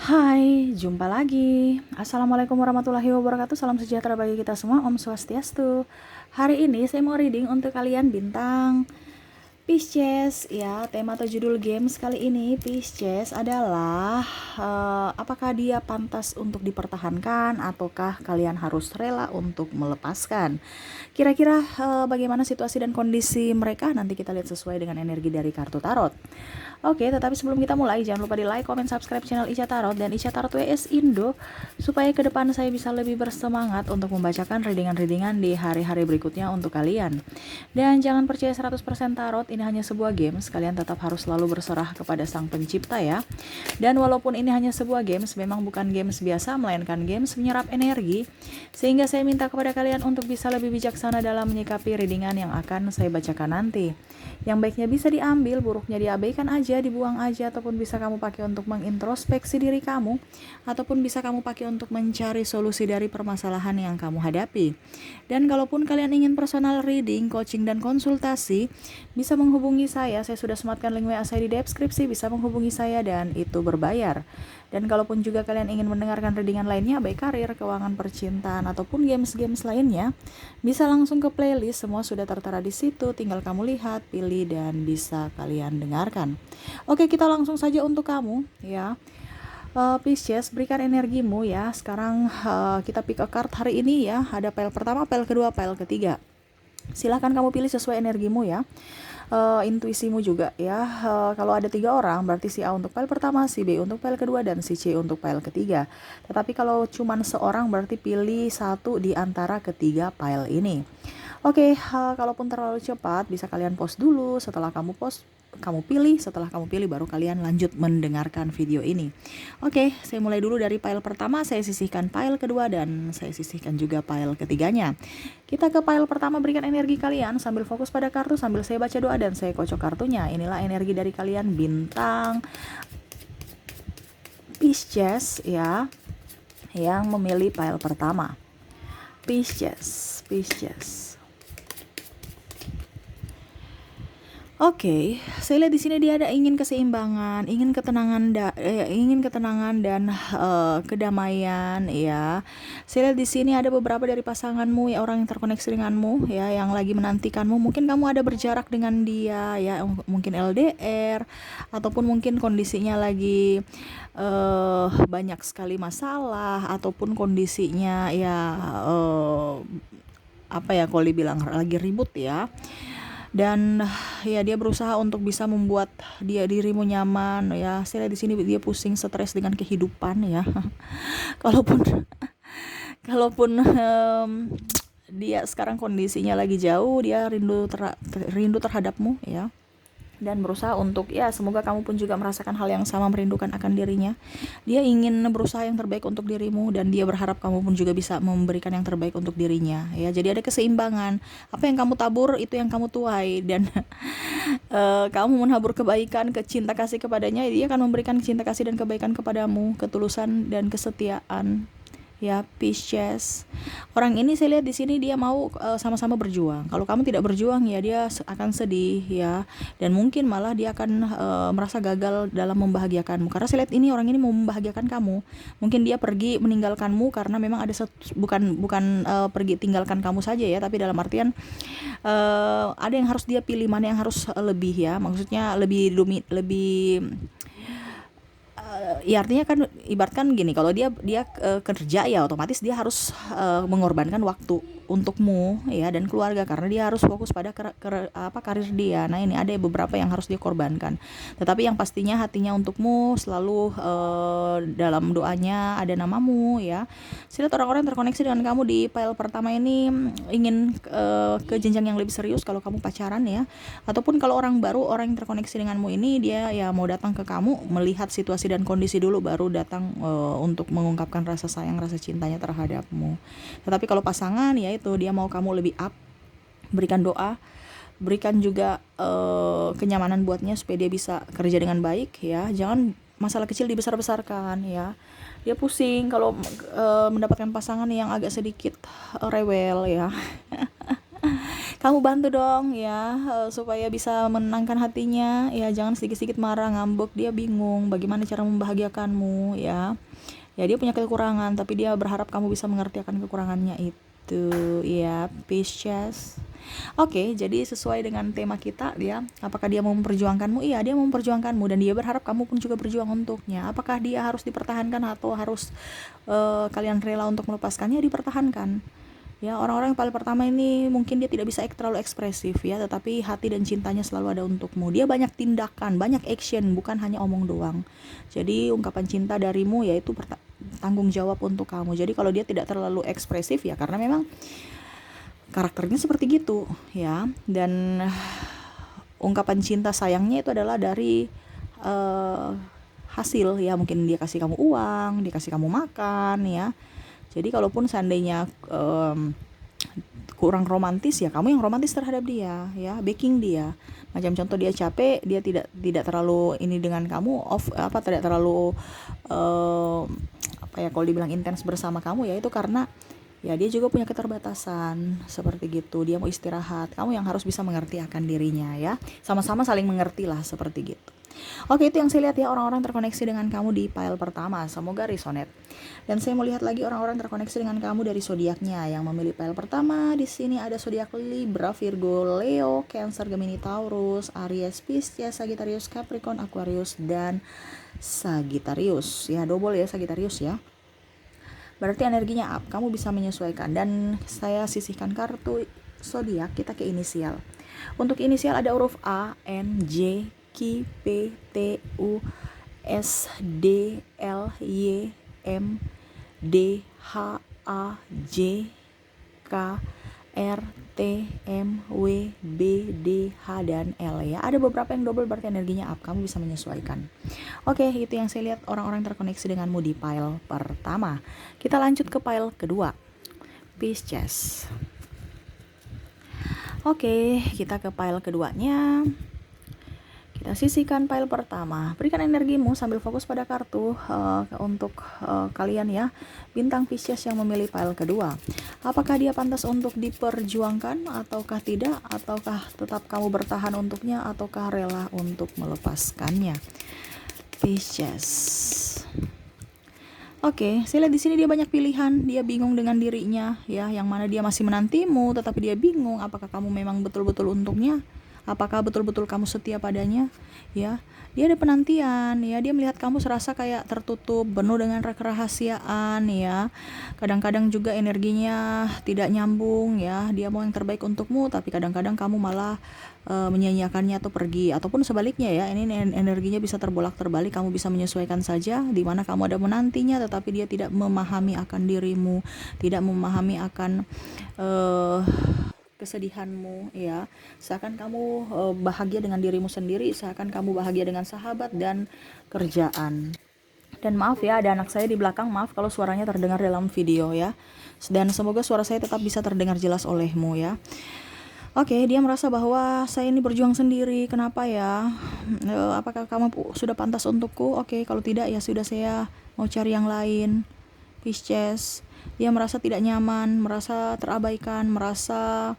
Hai, jumpa lagi. Assalamualaikum warahmatullahi wabarakatuh. Salam sejahtera bagi kita semua. Om Swastiastu. Hari ini saya mau reading untuk kalian bintang Pisces ya. Tema atau judul games kali ini Pisces adalah apakah dia pantas untuk dipertahankan ataukah kalian harus rela untuk melepaskan. Kira-kira bagaimana situasi dan kondisi mereka, nanti kita lihat sesuai dengan energi dari kartu tarot. Oke, tetapi sebelum kita mulai, jangan lupa di like, comment, subscribe channel Ica Tarot dan Ica Tarot WS Indo, supaya ke depan saya bisa lebih bersemangat untuk membacakan readingan-readingan di hari-hari berikutnya untuk kalian. Dan jangan percaya 100% tarot, ini hanya sebuah games, kalian tetap harus selalu berserah kepada sang pencipta ya. Dan walaupun ini hanya sebuah games, memang bukan games biasa, melainkan games menyerap energi, sehingga saya minta kepada kalian untuk bisa lebih bijaksana dalam menyikapi readingan yang akan saya bacakan nanti. Yang baiknya bisa diambil, buruknya diabaikan aja, dibuang aja, ataupun bisa kamu pakai untuk mengintrospeksi diri kamu, ataupun bisa kamu pakai untuk mencari solusi dari permasalahan yang kamu hadapi. Dan kalaupun kalian ingin personal reading, coaching, dan konsultasi, bisa menghubungi saya sudah sematkan link WA saya di deskripsi, bisa menghubungi saya dan itu berbayar. Dan kalaupun juga kalian ingin mendengarkan readingan lainnya, baik karir, keuangan, percintaan, ataupun games-games lainnya, bisa langsung ke playlist, semua sudah tertera di situ, tinggal kamu lihat, pilih, dan bisa kalian dengarkan. Oke, kita langsung saja untuk kamu ya. Pisces, berikan energimu ya. Sekarang kita pick a card hari ini ya. Ada pile pertama, pile kedua, pile ketiga. Silahkan kamu pilih sesuai energimu ya. Intuisimu juga ya. Kalau ada 3 orang berarti si A untuk pile pertama, si B untuk pile kedua, dan si C untuk pile ketiga. Tetapi kalau cuma seorang berarti pilih satu di antara ketiga pile ini. Oke, kalaupun terlalu cepat bisa kalian pause dulu. Setelah kamu pause, kamu pilih. Setelah kamu pilih baru kalian lanjut mendengarkan video ini. Oke, saya mulai dulu dari pile pertama. Saya sisihkan pile kedua dan saya sisihkan juga pile ketiganya. Kita ke pile pertama, berikan energi kalian sambil fokus pada kartu, sambil saya baca doa dan saya kocok kartunya. Inilah energi dari kalian bintang Pisces ya, yang memilih pile pertama. Pisces. Oke, saya lihat di sini dia ada ingin keseimbangan, ingin ketenangan dan kedamaian ya. Saya lihat di sini ada beberapa dari pasanganmu ya, orang yang terkoneksi denganmu ya, yang lagi menantikanmu. Mungkin kamu ada berjarak dengan dia ya, mungkin LDR, ataupun mungkin kondisinya lagi banyak sekali masalah, ataupun kondisinya ya apa ya, kalau dibilang lagi ribut ya. Dan ya dia berusaha untuk bisa membuat dirimu nyaman ya. Saya lihat di sini dia pusing, stres dengan kehidupan ya. kalaupun kalaupun dia sekarang kondisinya lagi jauh, dia rindu terhadapmu ya, dan berusaha untuk ya, semoga kamu pun juga merasakan hal yang sama, merindukan akan dirinya. Dia ingin berusaha yang terbaik untuk dirimu dan dia berharap kamu pun juga bisa memberikan yang terbaik untuk dirinya ya. Jadi ada keseimbangan, apa yang kamu tabur itu yang kamu tuai. Dan kamu menabur kebaikan, cinta kasih kepadanya, dia akan memberikan cinta kasih dan kebaikan kepadamu, ketulusan dan kesetiaan ya. Pisces, orang ini saya lihat di sini dia mau sama-sama berjuang. Kalau kamu tidak berjuang ya, dia akan sedih ya, dan mungkin malah dia akan merasa gagal dalam membahagiakanmu, karena saya lihat ini orang ini mau membahagiakan kamu. Mungkin dia pergi meninggalkanmu karena memang ada bukan pergi tinggalkan kamu saja ya, tapi dalam artian ada yang harus dia pilih, mana yang harus lebih ya, maksudnya lebih ya, artinya kan ibaratkan gini, kalau dia kerja ya otomatis dia harus mengorbankan waktu untukmu ya, dan keluarga, karena dia harus fokus pada karir dia. Nah, ini ada beberapa yang harus dia korbankan, tetapi yang pastinya hatinya untukmu, selalu dalam doanya ada namamu ya. Saya lihat orang-orang terkoneksi dengan kamu di pile pertama ini ingin ke jenjang yang lebih serius kalau kamu pacaran ya, ataupun kalau orang baru, orang yang terkoneksi denganmu ini dia ya mau datang ke kamu, melihat situasi dan kondisi dulu, baru datang untuk mengungkapkan rasa sayang, rasa cintanya terhadapmu. Tetapi kalau pasangan ya itu, dia mau kamu lebih up, berikan doa, berikan juga kenyamanan buatnya supaya dia bisa kerja dengan baik ya. Jangan masalah kecil dibesar-besarkan ya. Dia pusing kalau mendapatkan pasangan yang agak sedikit rewel ya. kamu bantu dong ya, supaya bisa menenangkan hatinya ya, jangan sedikit-sedikit marah, ngambek, dia bingung bagaimana cara membahagiakanmu ya. Ya dia punya kekurangan, tapi dia berharap kamu bisa mengerti akan kekurangannya itu ya, Pisces. Oke, jadi sesuai dengan tema kita ya, apakah dia mau memperjuangkanmu? Iya, dia mau memperjuangkanmu, dan dia berharap kamu pun juga berjuang untuknya. Apakah dia harus dipertahankan atau harus kalian rela untuk melepaskannya? Dipertahankan. Ya, orang-orang yang paling pertama ini mungkin dia tidak bisa terlalu ekspresif ya, tetapi hati dan cintanya selalu ada untukmu. Dia banyak tindakan, banyak action, bukan hanya omong doang. Jadi ungkapan cinta darimu yaitu tanggung jawab untuk kamu. Jadi kalau dia tidak terlalu ekspresif ya karena memang karakternya seperti gitu ya. Dan ungkapan cinta sayangnya itu adalah dari hasil ya, mungkin dia kasih kamu uang, dia kasih kamu makan ya. Jadi kalaupun seandainya kurang romantis ya, kamu yang romantis terhadap dia ya, backing dia. Macam contoh dia capek, dia tidak terlalu ini dengan kamu, tidak terlalu kalau dibilang intens bersama kamu ya, itu karena ya dia juga punya keterbatasan seperti gitu. Dia mau istirahat, kamu yang harus bisa mengerti akan dirinya ya. Sama-sama saling mengerti lah seperti gitu. Oke, itu yang saya lihat ya, orang-orang terkoneksi dengan kamu di pile pertama. Semoga resonate. Dan saya mau lihat lagi orang-orang terkoneksi dengan kamu dari zodiaknya. Yang memilih pile pertama di sini ada zodiak Libra, Virgo, Leo, Cancer, Gemini, Taurus, Aries, Pisces, Sagittarius, Capricorn, Aquarius, dan Sagittarius. Ya, double ya Sagittarius ya. Berarti energinya up, kamu bisa menyesuaikan. Dan saya sisihkan kartu zodiak kita ke inisial. Untuk inisial ada huruf A, N, J, Q, P, T, U, S, D, L, Y, M, D, H, A, J, K, R, T, M, W, B, D, H, dan L ya. Ada beberapa yang double, berarti energinya up, kamu bisa menyesuaikan. Oke, itu yang saya lihat orang-orang terkoneksi denganmu di pile pertama. Kita lanjut ke pile kedua, Pisces. Oke, kita ke pile keduanya. Kita sisihkan pile pertama. Berikan energimu sambil fokus pada kartu untuk kalian ya, bintang Pisces yang memilih pile kedua. Apakah dia pantas untuk diperjuangkan ataukah tidak? Ataukah tetap kamu bertahan untuknya ataukah rela untuk melepaskannya? Pisces. Oke, saya lihat di sini dia banyak pilihan, dia bingung dengan dirinya ya, yang mana dia masih menantimu tetapi dia bingung apakah kamu memang betul-betul untuknya. Apakah betul-betul kamu setia padanya ya. Dia ada penantian ya, dia melihat kamu serasa kayak tertutup, penuh dengan kerahasiaan ya. Kadang-kadang juga energinya tidak nyambung ya, dia mau yang terbaik untukmu tapi kadang-kadang kamu malah menyanyiakannya atau pergi, ataupun sebaliknya ya, ini energinya bisa terbolak-terbalik, kamu bisa menyesuaikan saja di mana kamu ada menantinya tetapi dia tidak memahami akan dirimu, tidak memahami akan kesedihanmu ya. Seakan kamu bahagia dengan dirimu sendiri, seakan kamu bahagia dengan sahabat dan kerjaan. Dan maaf ya, ada anak saya di belakang, maaf kalau suaranya terdengar dalam video ya. Dan semoga suara saya tetap bisa terdengar jelas olehmu ya. Oke, dia merasa bahwa saya ini berjuang sendiri, kenapa ya? Apakah kamu sudah pantas untukku? Oke, kalau tidak ya sudah, saya mau cari yang lain. Pisces, dia merasa tidak nyaman, merasa terabaikan, merasa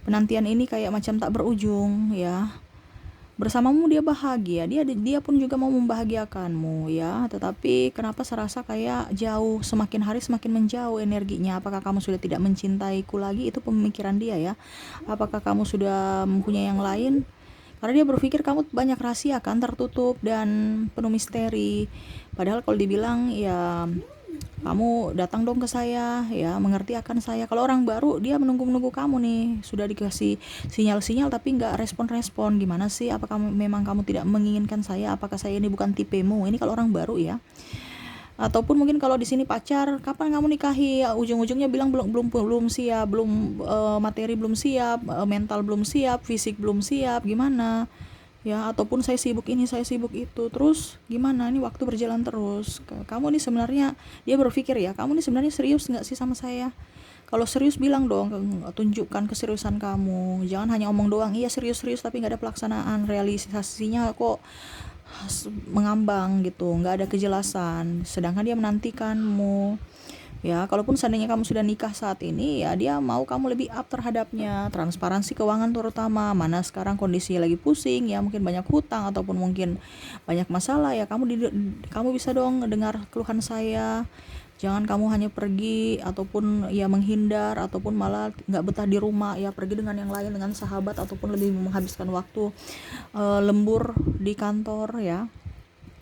penantian ini kayak macam tak berujung ya. Bersamamu dia bahagia, dia pun juga mau membahagiakanmu ya, tetapi kenapa serasa kayak jauh, semakin hari semakin menjauh energinya. Apakah kamu sudah tidak mencintaiku lagi? Itu pemikiran dia ya. Apakah kamu sudah mempunyai yang lain? Karena dia berpikir kamu banyak rahasia kan, tertutup dan penuh misteri. Padahal kalau dibilang ya, kamu datang dong ke saya ya, mengerti akan saya. Kalau orang baru dia menunggu kamu nih, sudah dikasih sinyal-sinyal tapi nggak respon-respon. Gimana sih, apakah memang kamu tidak menginginkan saya? Apakah saya ini bukan tipemu? Ini kalau orang baru ya. Ataupun mungkin kalau di sini pacar, kapan kamu nikahi? Ujung-ujungnya bilang belum siap, belum materi belum siap, mental belum siap, fisik belum siap. Gimana? Ya, ataupun saya sibuk ini, saya sibuk itu, terus gimana, ini waktu berjalan terus. Kamu nih sebenarnya, dia berpikir ya, kamu nih sebenarnya serius nggak sih sama saya? Kalau serius bilang dong, tunjukkan keseriusan kamu, jangan hanya omong doang, iya serius tapi nggak ada pelaksanaan, realisasinya kok mengambang gitu, nggak ada kejelasan, sedangkan dia menantikanmu Ya, kalaupun seandainya kamu sudah nikah saat ini, ya dia mau kamu lebih up terhadapnya, transparansi keuangan terutama, mana sekarang kondisinya lagi pusing, ya mungkin banyak hutang ataupun mungkin banyak masalah, ya kamu bisa dong dengar keluhan saya. Jangan kamu hanya pergi ataupun ya menghindar ataupun malah nggak betah di rumah, ya pergi dengan yang lain, dengan sahabat ataupun lebih menghabiskan waktu lembur di kantor ya.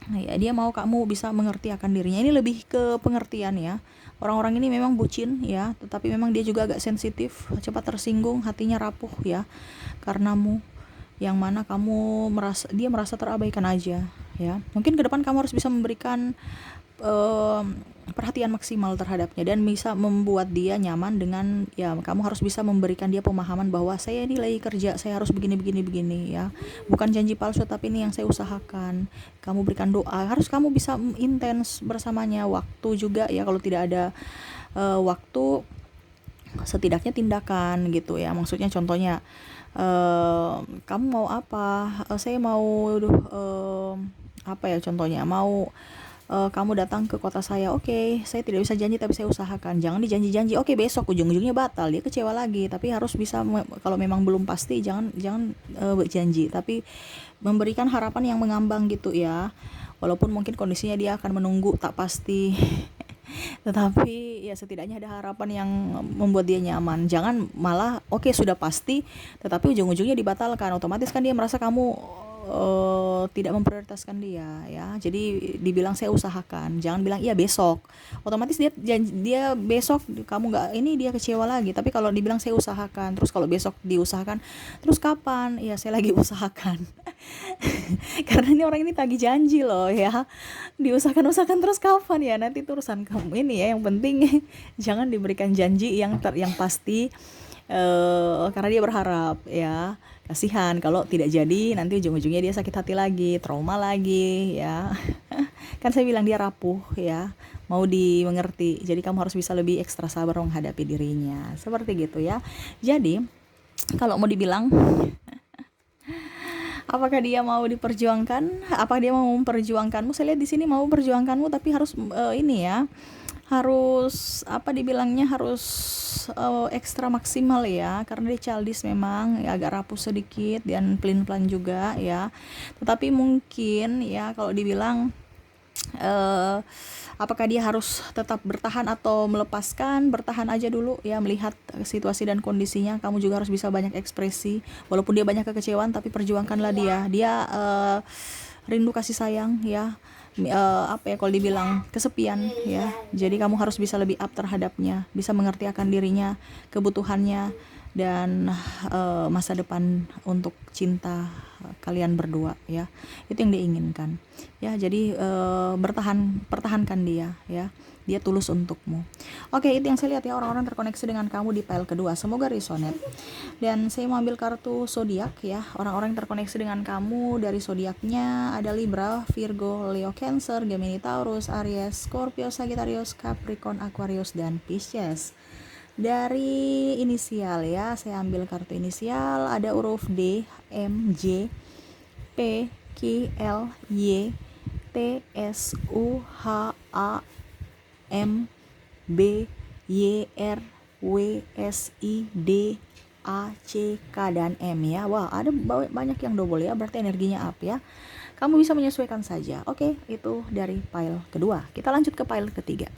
Nah, ya dia mau kamu bisa mengerti akan dirinya. Ini lebih ke pengertian ya. Orang-orang ini memang bucin ya, tetapi memang dia juga agak sensitif, cepat tersinggung, hatinya rapuh ya karenamu, yang mana dia merasa terabaikan aja ya. Mungkin ke depan kamu harus bisa memberikan perhatian maksimal terhadapnya dan bisa membuat dia nyaman dengan, ya kamu harus bisa memberikan dia pemahaman bahwa saya ini lagi kerja, saya harus begini begini begini ya, bukan janji palsu tapi ini yang saya usahakan. Kamu berikan doa, harus kamu bisa intens bersamanya, waktu juga ya, kalau tidak ada waktu setidaknya tindakan gitu ya. Maksudnya contohnya kamu mau apa? Saya mau apa ya, contohnya mau kamu datang ke kota saya. Oke, saya tidak bisa janji tapi saya usahakan. Jangan dijanji-janji, oke besok, ujung-ujungnya batal, dia kecewa lagi. Tapi harus bisa kalau memang belum pasti, jangan janji, tapi memberikan harapan yang mengambang gitu ya. Walaupun mungkin kondisinya dia akan menunggu tak pasti. Tetapi ya setidaknya ada harapan yang membuat dia nyaman. Jangan malah oke sudah pasti tetapi ujung-ujungnya dibatalkan. Otomatis kan dia merasa kamu tidak memprioritaskan dia ya. Jadi dibilang saya usahakan, jangan bilang iya besok. Otomatis dia besok kamu nggak ini, dia kecewa lagi. Tapi kalau dibilang saya usahakan, terus kalau besok diusahakan, terus kapan? Iya saya lagi usahakan. Karena ini orang ini tagih janji loh ya. Diusahakan terus kapan ya? Nanti itu urusan kamu ini ya. Yang penting jangan diberikan janji yang pasti. Karena dia berharap ya, kasihan kalau tidak jadi, nanti ujung-ujungnya dia sakit hati lagi, trauma lagi ya. Kan saya bilang dia rapuh ya, mau dimengerti. Jadi kamu harus bisa lebih ekstra sabar menghadapi dirinya, seperti gitu ya. Jadi kalau mau dibilang apakah dia mau diperjuangkan, apakah dia mau memperjuangkanmu, saya lihat di sini mau memperjuangkanmu, tapi harus ini ya, harus apa dibilangnya, harus ekstra maksimal ya, karena dia childish memang ya, agak rapuh sedikit dan pelin-pelan juga ya. Tetapi mungkin ya kalau dibilang apakah dia harus tetap bertahan atau melepaskan, bertahan aja dulu ya, melihat situasi dan kondisinya. Kamu juga harus bisa banyak ekspresi, walaupun dia banyak kekecewaan tapi perjuangkanlah dia rindu kasih sayang ya. Apa ya kalau dibilang kesepian ya, jadi kamu harus bisa lebih up terhadapnya, bisa mengerti akan dirinya, kebutuhannya, dan masa depan untuk cinta kalian berdua ya, itu yang diinginkan ya. Jadi pertahankan dia ya, dia tulus untukmu. Oke, itu yang saya lihat ya, orang-orang terkoneksi dengan kamu di pile kedua, semoga resonate. Dan saya mau ambil kartu zodiak ya, orang-orang yang terkoneksi dengan kamu dari zodiaknya ada Libra, Virgo, Leo, Cancer, Gemini, Taurus, Aries, Scorpio, Sagittarius, Capricorn, Aquarius, dan Pisces. Dari inisial ya, saya ambil kartu inisial, ada huruf D, M, J, P, Q, L, Y, T, S, U, H, A, M, B, Y, R, W, S, I, D, A, C, K, dan M ya. Wah, ada banyak yang double ya, berarti energinya up ya. Kamu bisa menyesuaikan saja. Oke, itu dari pile kedua. Kita lanjut ke pile ketiga.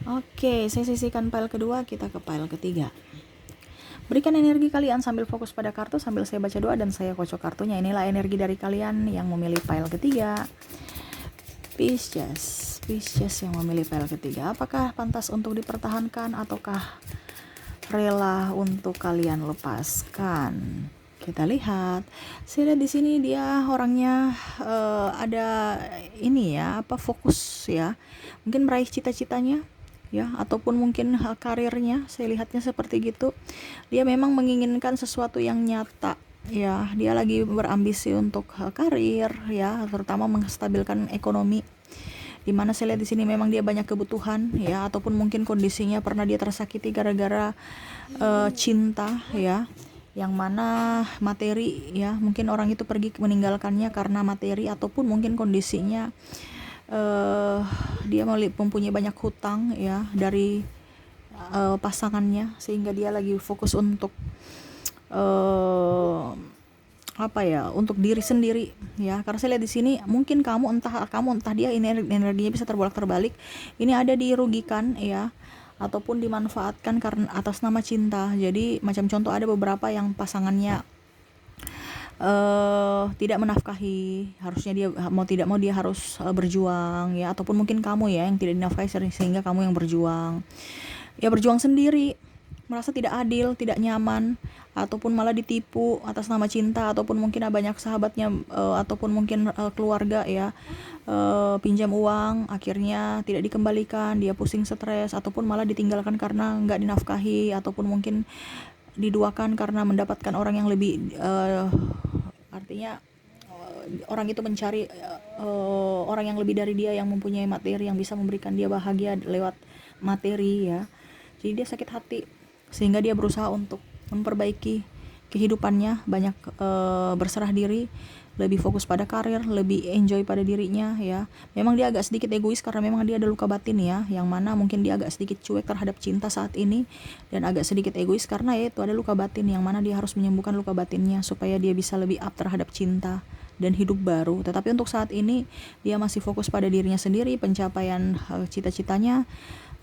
Oke, saya sisihkan pile kedua, kita ke pile ketiga. Berikan energi kalian sambil fokus pada kartu, sambil saya baca doa dan saya kocok kartunya. Inilah energi dari kalian yang memilih pile ketiga. Pisces yang memilih pile ketiga. Apakah pantas untuk dipertahankan ataukah rela untuk kalian lepaskan? Kita lihat. Saya lihat di sini dia orangnya ada ini ya, fokus ya. Mungkin meraih cita-citanya ya, ataupun mungkin karirnya, saya lihatnya seperti gitu. Dia memang menginginkan sesuatu yang nyata ya, dia lagi berambisi untuk karir ya, terutama menstabilkan ekonomi, dimana saya lihat di sini memang dia banyak kebutuhan ya, ataupun mungkin kondisinya pernah dia tersakiti gara-gara cinta ya, yang mana materi ya, mungkin orang itu pergi meninggalkannya karena materi ataupun mungkin kondisinya dia mempunyai banyak hutang ya dari pasangannya, sehingga dia lagi fokus untuk untuk diri sendiri ya. Karena saya lihat di sini mungkin kamu entah dia, energinya bisa terbalik. Ini ada dirugikan ya, ataupun dimanfaatkan karena atas nama cinta. Jadi macam contoh, ada beberapa yang pasangannya tidak menafkahi, harusnya dia mau tidak mau dia harus berjuang ya, ataupun mungkin kamu ya yang tidak dinafkahi sehingga kamu yang berjuang sendiri, merasa tidak adil, tidak nyaman, ataupun malah ditipu atas nama cinta, ataupun mungkin banyak sahabatnya ataupun mungkin keluarga ya pinjam uang, akhirnya tidak dikembalikan, dia pusing, stres, ataupun malah ditinggalkan karena nggak dinafkahi, ataupun mungkin diduakan karena mendapatkan orang yang lebih artinya orang itu mencari orang yang lebih dari dia, yang mempunyai materi, yang bisa memberikan dia bahagia lewat materi ya. Jadi dia sakit hati, sehingga dia berusaha untuk memperbaiki kehidupannya, banyak berserah diri, lebih fokus pada karir, lebih enjoy pada dirinya ya. Memang dia agak sedikit egois karena memang dia ada luka batin ya, yang mana mungkin dia agak sedikit cuek terhadap cinta saat ini, dan agak sedikit egois karena ya itu ada luka batin, yang mana dia harus menyembuhkan luka batinnya supaya dia bisa lebih up terhadap cinta dan hidup baru. Tetapi untuk saat ini dia masih fokus pada dirinya sendiri, pencapaian cita-citanya,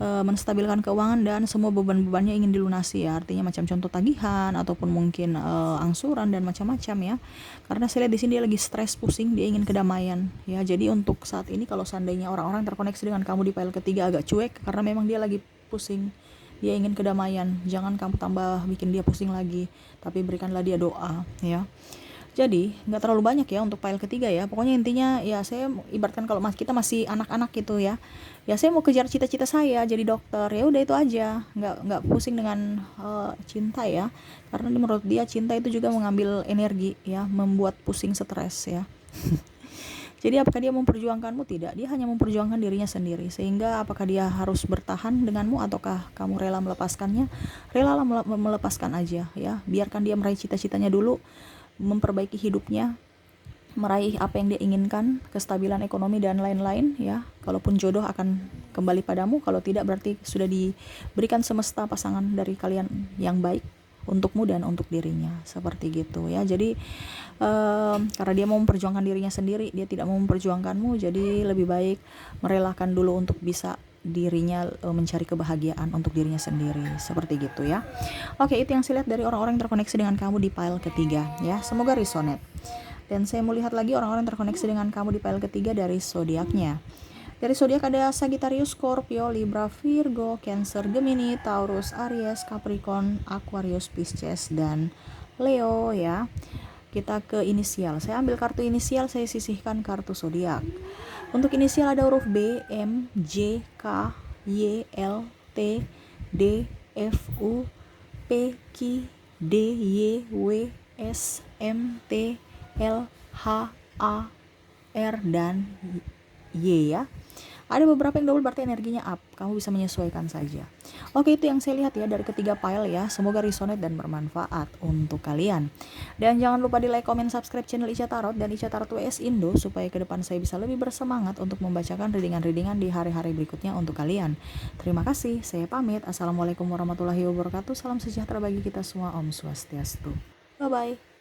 menstabilkan keuangan, dan semua beban-bebannya ingin dilunasi ya, artinya macam contoh tagihan ataupun mungkin angsuran dan macam-macam ya. Karena saya lihat di sini dia lagi stres, pusing, dia ingin kedamaian ya. Jadi untuk saat ini kalau seandainya orang-orang terkoneksi dengan kamu di file ketiga agak cuek karena memang dia lagi pusing, dia ingin kedamaian. Jangan kamu tambah bikin dia pusing lagi, tapi berikanlah dia doa ya. Jadi nggak terlalu banyak ya untuk file ketiga ya. Pokoknya intinya ya, saya ibaratkan kalau kita masih anak-anak gitu ya. Ya saya mau kejar cita-cita saya jadi dokter. Ya udah itu aja. Nggak pusing dengan cinta ya. Karena menurut dia cinta itu juga mengambil energi ya, membuat pusing, stres ya. Jadi apakah dia memperjuangkanmu? Tidak. Dia hanya memperjuangkan dirinya sendiri. Sehingga apakah dia harus bertahan denganmu ataukah kamu rela melepaskannya? Rela melepaskan aja ya. Biarkan dia meraih cita-citanya dulu, memperbaiki hidupnya, meraih apa yang dia inginkan, kestabilan ekonomi dan lain-lain ya. Kalaupun jodoh akan kembali padamu, kalau tidak berarti sudah diberikan semesta pasangan dari kalian yang baik untukmu dan untuk dirinya, seperti gitu ya. Jadi karena dia mau memperjuangkan dirinya sendiri, dia tidak mau memperjuangkanmu, jadi lebih baik merelakan dulu untuk bisa dirinya mencari kebahagiaan untuk dirinya sendiri, seperti gitu ya. Oke, itu yang saya lihat dari orang-orang yang terkoneksi dengan kamu di file ketiga ya. Semoga resonate. Dan saya mau lihat lagi orang-orang yang terkoneksi dengan kamu di file ketiga dari zodiaknya. Dari zodiak ada Sagittarius, Scorpio, Libra, Virgo, Cancer, Gemini, Taurus, Aries, Capricorn, Aquarius, Pisces, dan Leo ya. Kita ke inisial. Saya ambil kartu inisial, saya sisihkan kartu zodiak. Untuk inisial ada huruf B, M, J, K, Y, L, T, D, F, U, P, Q, D, Y, W, S, M, T, L, H, A, R, dan Y ya. Ada beberapa yang double berarti energinya up, kamu bisa menyesuaikan saja. Oke, itu yang saya lihat ya dari ketiga file ya. Semoga resonate dan bermanfaat untuk kalian. Dan jangan lupa di like, comment, subscribe channel Ica Tarot dan Ica Tarot WS Indo, supaya ke depan saya bisa lebih bersemangat untuk membacakan readingan-readingan di hari-hari berikutnya untuk kalian. Terima kasih, saya pamit. Assalamualaikum warahmatullahi wabarakatuh. Salam sejahtera bagi kita semua. Om Swastiastu. Bye-bye.